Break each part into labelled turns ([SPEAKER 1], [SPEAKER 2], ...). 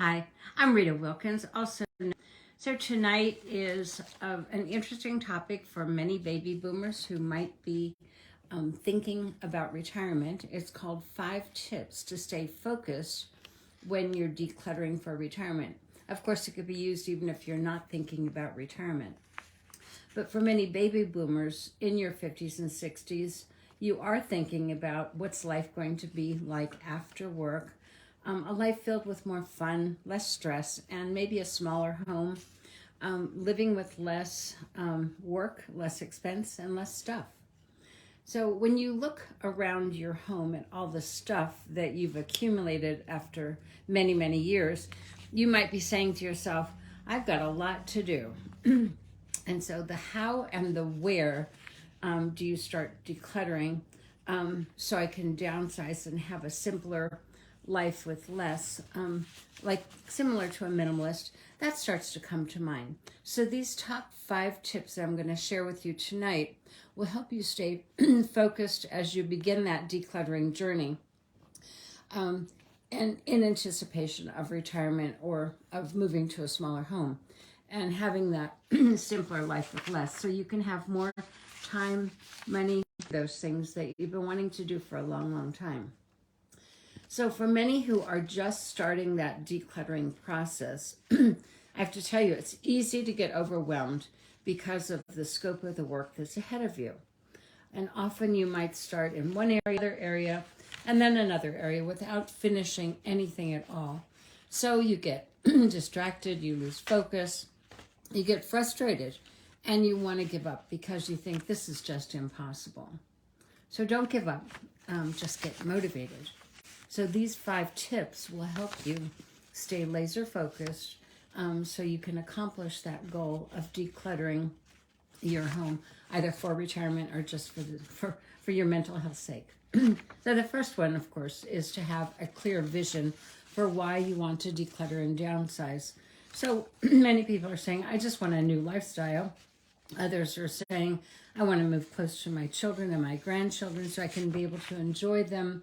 [SPEAKER 1] Hi, I'm Rita Wilkins. So tonight is an interesting topic for many baby boomers who might be thinking about retirement. It's called 5 Tips to Stay Focused When You're Decluttering for Retirement. Of course, it could be used even if you're not thinking about retirement. But for many baby boomers in your 50s and 60s, you are thinking about what's life going to be like after work. A life filled with more fun, less stress, and maybe a smaller home, living with less work, less expense, and less stuff. So when you look around your home at all the stuff that you've accumulated after many, many years, you might be saying to yourself, I've got a lot to do. And so the how and the where do you start decluttering so I can downsize and have a simpler life with less, like similar to a minimalist, that starts to come to mind. So these top 5 tips that I'm going to share with you tonight will help you stay focused as you begin that decluttering journey, and in anticipation of retirement or of moving to a smaller home and having that simpler life with less, so you can have more time, money, those things that you've been wanting to do for a long, long time. So for many who are just starting that decluttering process, I have to tell you, it's easy to get overwhelmed because of the scope of the work that's ahead of you. And often you might start in one area, and then another area without finishing anything at all. So you get distracted, you lose focus, you get frustrated, and you want to give up because you think this is just impossible. So don't give up, just get motivated. So these 5 tips will help you stay laser focused so you can accomplish that goal of decluttering your home, either for retirement or just for your mental health's sake. So the first one, of course, is to have a clear vision for why you want to declutter and downsize. So many people are saying, I just want a new lifestyle. Others are saying, I want to move close to my children and my grandchildren so I can be able to enjoy them,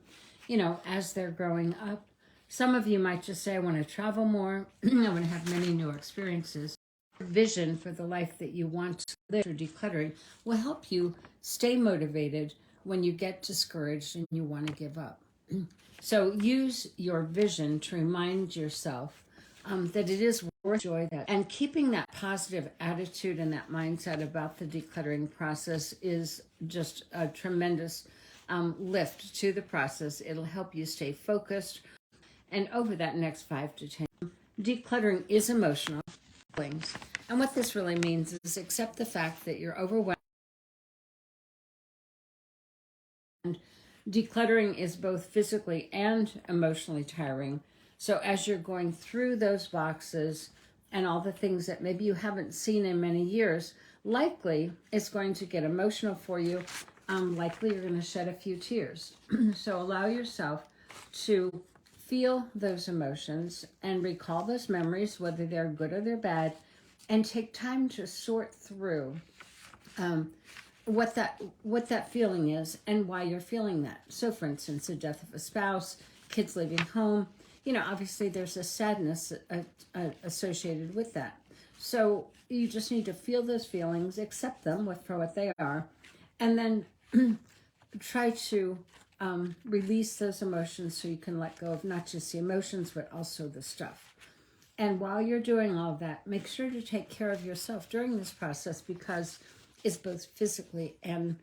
[SPEAKER 1] as they're growing up. Some of you might just say, I want to travel more. I want to have many new experiences. Vision for the life that you want to live through decluttering will help you stay motivated when you get discouraged and you want to give up. So use your vision to remind yourself that it is worth joy, and keeping that positive attitude and that mindset about the decluttering process is just a tremendous lift to the process. It'll help you stay focused. And over that next 5 to 10, decluttering is emotional. And what this really means is accept the fact that you're overwhelmed. Decluttering is both physically and emotionally tiring. So as you're going through those boxes and all the things that maybe you haven't seen in many years, likely it's going to get emotional for you. Likely you're going to shed a few tears. So allow yourself to feel those emotions and recall those memories, whether they're good or they're bad, and take time to sort through what that feeling is and why you're feeling that. So for instance, the death of a spouse, kids leaving home, obviously there's a sadness associated with that. So you just need to feel those feelings, accept them for what they are, and then try to release those emotions so you can let go of not just the emotions, but also the stuff. And while you're doing all of that, make sure to take care of yourself during this process because it's both physically and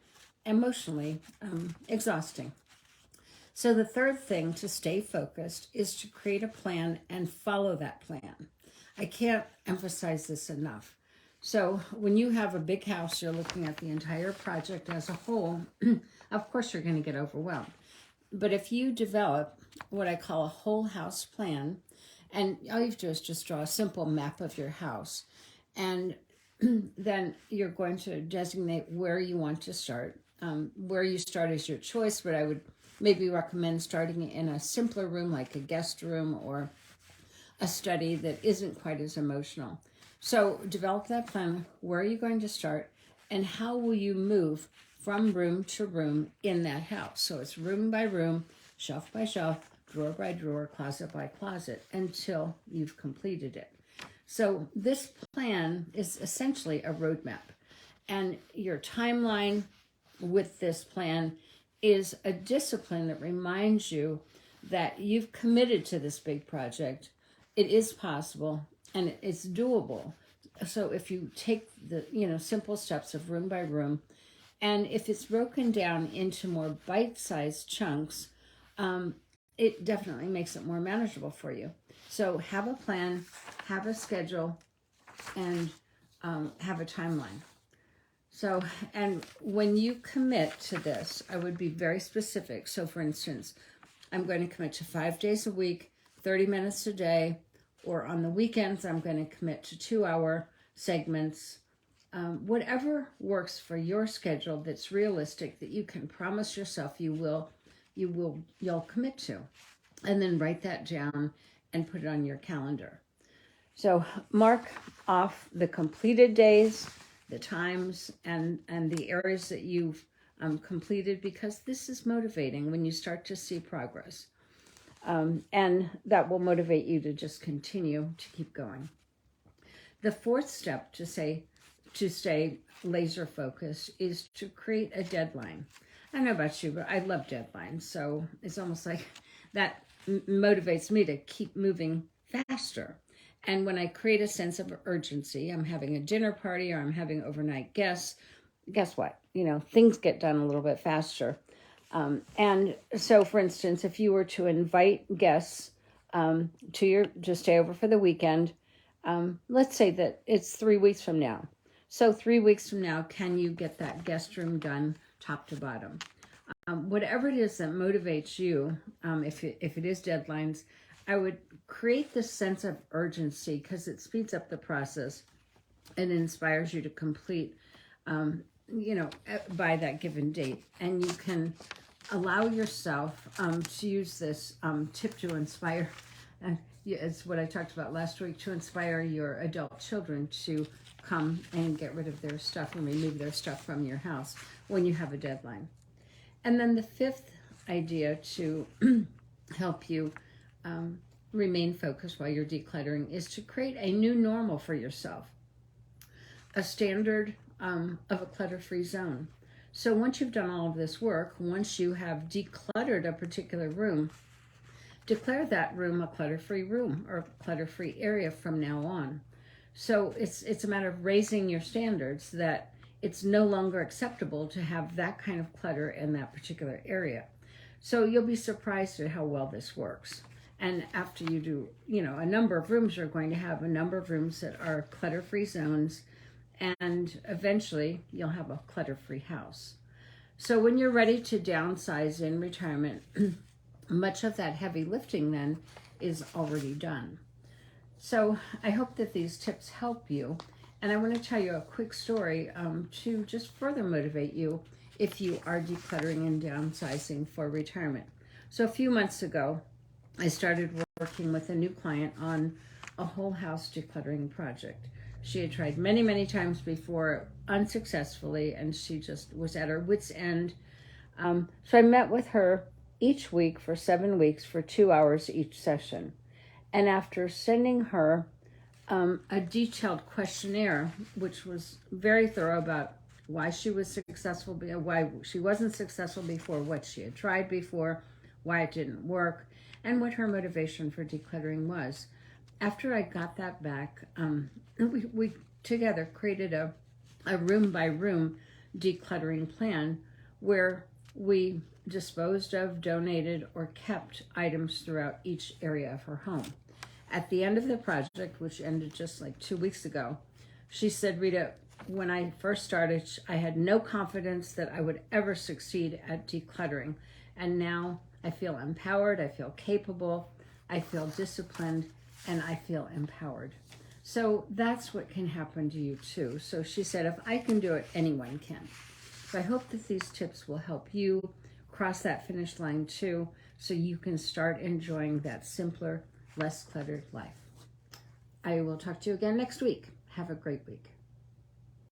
[SPEAKER 1] emotionally exhausting. So the third thing to stay focused is to create a plan and follow that plan. I can't emphasize this enough. So when you have a big house, you're looking at the entire project as a whole, of course you're going to get overwhelmed. But if you develop what I call a whole house plan, and all you have to do is just draw a simple map of your house, and then you're going to designate where you want to start. Where you start is your choice, but I would maybe recommend starting in a simpler room like a guest room or a study that isn't quite as emotional. So develop that plan. Where are you going to start, and how will you move from room to room in that house? So it's room by room, shelf by shelf, drawer by drawer, closet by closet, until you've completed it. So this plan is essentially a roadmap. And your timeline with this plan is a discipline that reminds you that you've committed to this big project. It is possible and it's doable. So if you take the, simple steps of room by room, and if it's broken down into more bite-sized chunks, it definitely makes it more manageable for you. So have a plan, have a schedule, and have a timeline. So, and when you commit to this, I would be very specific. So for instance, I'm going to commit to 5 days a week, 30 minutes a day, or on the weekends, I'm going to commit to 2-hour segments. Whatever works for your schedule that's realistic, that you can promise yourself you'll commit to. And then write that down and put it on your calendar. So mark off the completed days, the times, and the areas that you've completed, because this is motivating when you start to see progress. And that will motivate you to just continue to keep going. The fourth step to stay laser focused is to create a deadline. I don't know about you, but I love deadlines. So it's almost like that motivates me to keep moving faster. And when I create a sense of urgency, I'm having a dinner party or I'm having overnight guests, guess what? Things get done a little bit faster. And so, for instance, if you were to invite guests to stay over for the weekend, let's say that it's 3 weeks from now. So 3 weeks from now, can you get that guest room done top to bottom? Whatever it is that motivates you, if it is deadlines, I would create this sense of urgency, because it speeds up the process and inspires you to complete, by that given date. And you can allow yourself to use this tip to inspire. It's what I talked about last week, to inspire your adult children to come and get rid of their stuff and remove their stuff from your house when you have a deadline. And then the fifth idea to help you remain focused while you're decluttering is to create a new normal for yourself, a standard of a clutter-free zone. So once you've done all of this work, once you have decluttered a particular room, declare that room a clutter-free room or a clutter-free area from now on. So it's a matter of raising your standards, that it's no longer acceptable to have that kind of clutter in that particular area. So you'll be surprised at how well this works. And after you do, a number of rooms, you're going to have a number of rooms that are clutter-free zones, and eventually you'll have a clutter-free house. So when you're ready to downsize in retirement, much of that heavy lifting then is already done. So I hope that these tips help you. And I want to tell you a quick story to just further motivate you if you are decluttering and downsizing for retirement. So a few months ago, I started working with a new client on a whole house decluttering project. She had tried many, many times before, unsuccessfully, and she just was at her wit's end. So I met with her each week for 7 weeks for 2 hours each session. And after sending her a detailed questionnaire, which was very thorough about why she was successful, why she wasn't successful before, what she had tried before, why it didn't work, and what her motivation for decluttering was. After I got that back, we together created a room by room decluttering plan where we disposed of, donated, or kept items throughout each area of her home. At the end of the project, which ended just like 2 weeks ago, she said, "Rita, when I first started, I had no confidence that I would ever succeed at decluttering. And now I feel empowered, I feel capable, I feel disciplined, and I feel empowered." So that's what can happen to you too. So she said, if I can do it, anyone can. So I hope that these tips will help you cross that finish line too, so you can start enjoying that simpler, less cluttered life. I will talk to you again next week. Have a great week.